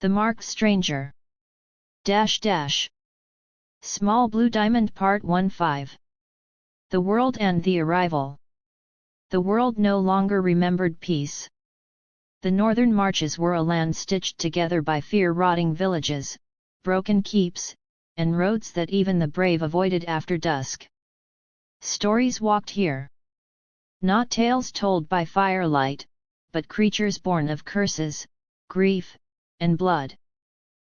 The Marked Stranger. Small Blue Diamond Part 1-5. The World and the Arrival. The world no longer remembered peace. The northern marches were a land stitched together by fear-rotting villages, broken keeps, and roads that even the brave avoided after dusk. Stories walked here. Not tales told by firelight, but creatures born of curses, grief, and blood.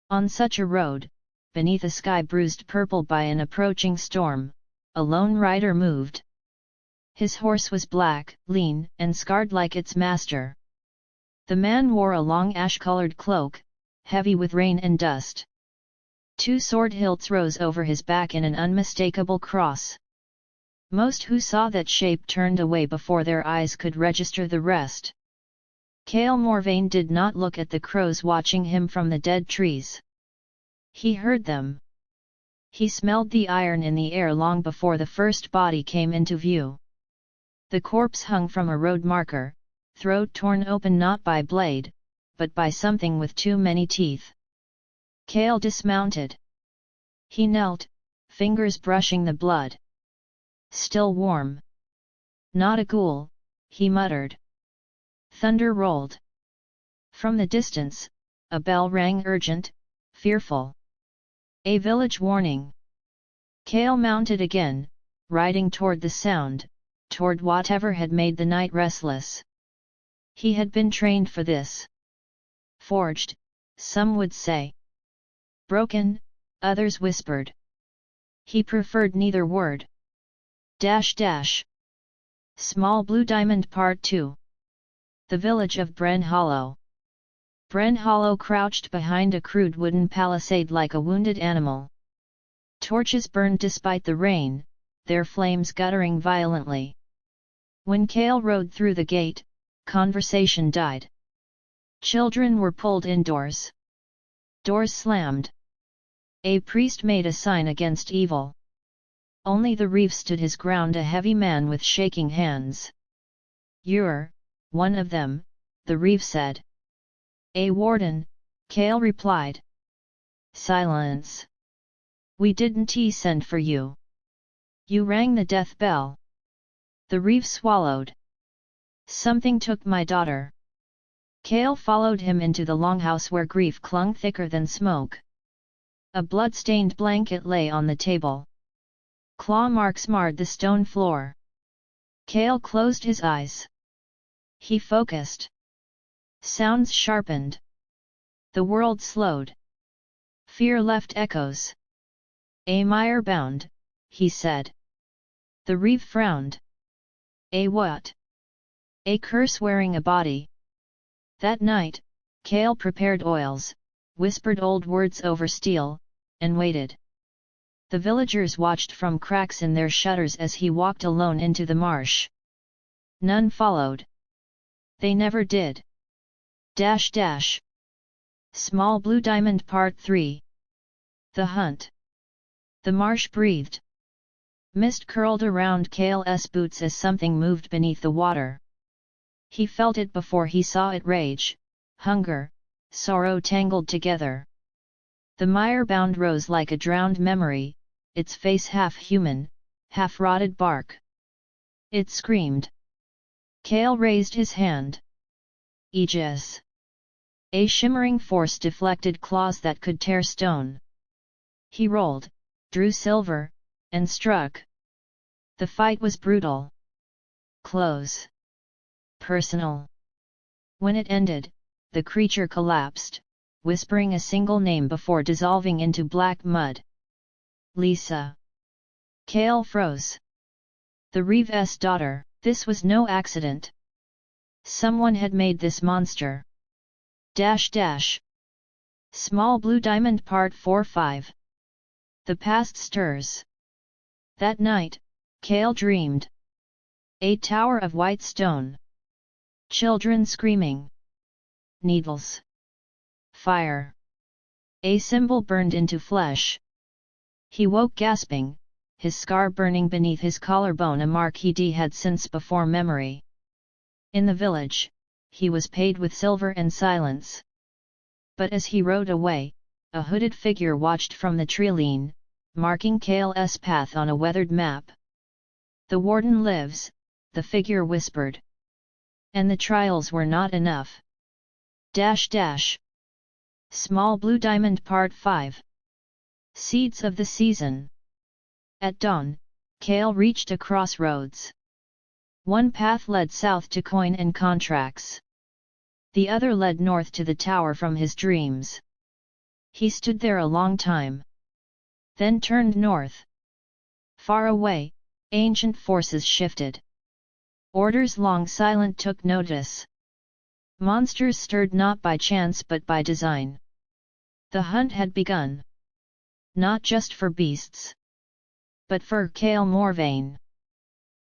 On such a road, beneath a sky bruised purple by an approaching storm, a lone rider moved. His horse was black, lean, and scarred like its master. The man wore a long ash-colored cloak, heavy with rain and dust. Two sword hilts rose over his back in an unmistakable cross. Most who saw that shape turned away before their eyes could register the rest. Kael Morvain did not look at the crows watching him from the dead trees. He heard them. He smelled the iron in the air long before the first body came into view. The corpse hung from a road marker, throat torn open not by blade, but by something with too many teeth. Kael dismounted. He knelt, fingers brushing the blood. Still warm. Not a ghoul, he muttered. Thunder rolled. From the distance, a bell rang urgent, fearful. A village warning. Kael mounted again, riding toward the sound, toward whatever had made the night restless. He had been trained for this. Forged, some would say. Broken, others whispered. He preferred neither word. Small Blue Diamond Part 2. The village of Bren Hollow. Bren Hollow crouched behind a crude wooden palisade like a wounded animal. Torches burned despite the rain, their flames guttering violently. When Kael rode through the gate, conversation died. Children were pulled indoors. Doors slammed. A priest made a sign against evil. Only the reeve stood his ground, a heavy man with shaking hands. "You're one of them," the reeve said. "A warden," Kael replied. "Silence. We didn't send for you. You rang the death bell." The reeve swallowed. "Something took my daughter." Kael followed him into the longhouse where grief clung thicker than smoke. A blood-stained blanket lay on the table. Claw marks marred the stone floor. Kael closed his eyes. He focused. Sounds sharpened. The world slowed. Fear left echoes. "A mire bound," he said. The reeve frowned. "A what?" "A curse wearing a body." That night, Kael prepared oils, whispered old words over steel, and waited. The villagers watched from cracks in their shutters as he walked alone into the marsh. None followed. They never did. Small Blue Diamond Part 3. The Hunt. The marsh breathed. Mist curled around Kael's boots as something moved beneath the water. He felt it before he saw it: rage, hunger, sorrow tangled together. The mire-bound rose like a drowned memory, its face half human, half rotted bark. It screamed. Kael raised his hand. Aegis. A shimmering force deflected claws that could tear stone. He rolled, drew silver, and struck. The fight was brutal. Close. Personal. When it ended, the creature collapsed, whispering a single name before dissolving into black mud. Lisa. Kael froze. The reeve's daughter. This was no accident. Someone had made this monster. Small Blue Diamond Part 4-5. The past stirs. That night, Kael dreamed. A tower of white stone. Children screaming. Needles. Fire. A symbol burned into flesh. He woke gasping, his scar burning beneath his collarbone, a mark he had since before memory. In the village, he was paid with silver and silence. But as he rode away, a hooded figure watched from the treeline, marking Kael's path on a weathered map. "The Warden lives," the figure whispered. "And the trials were not enough. Small Blue Diamond Part 5. Seeds of the Season. At dawn, Kael reached a crossroads. One path led south to coin and contracts. The other led north to the tower from his dreams. He stood there a long time. Then turned north. Far away, ancient forces shifted. Orders long silent took notice. Monsters stirred not by chance but by design. The hunt had begun. Not just for beasts, but for Kael Morvain.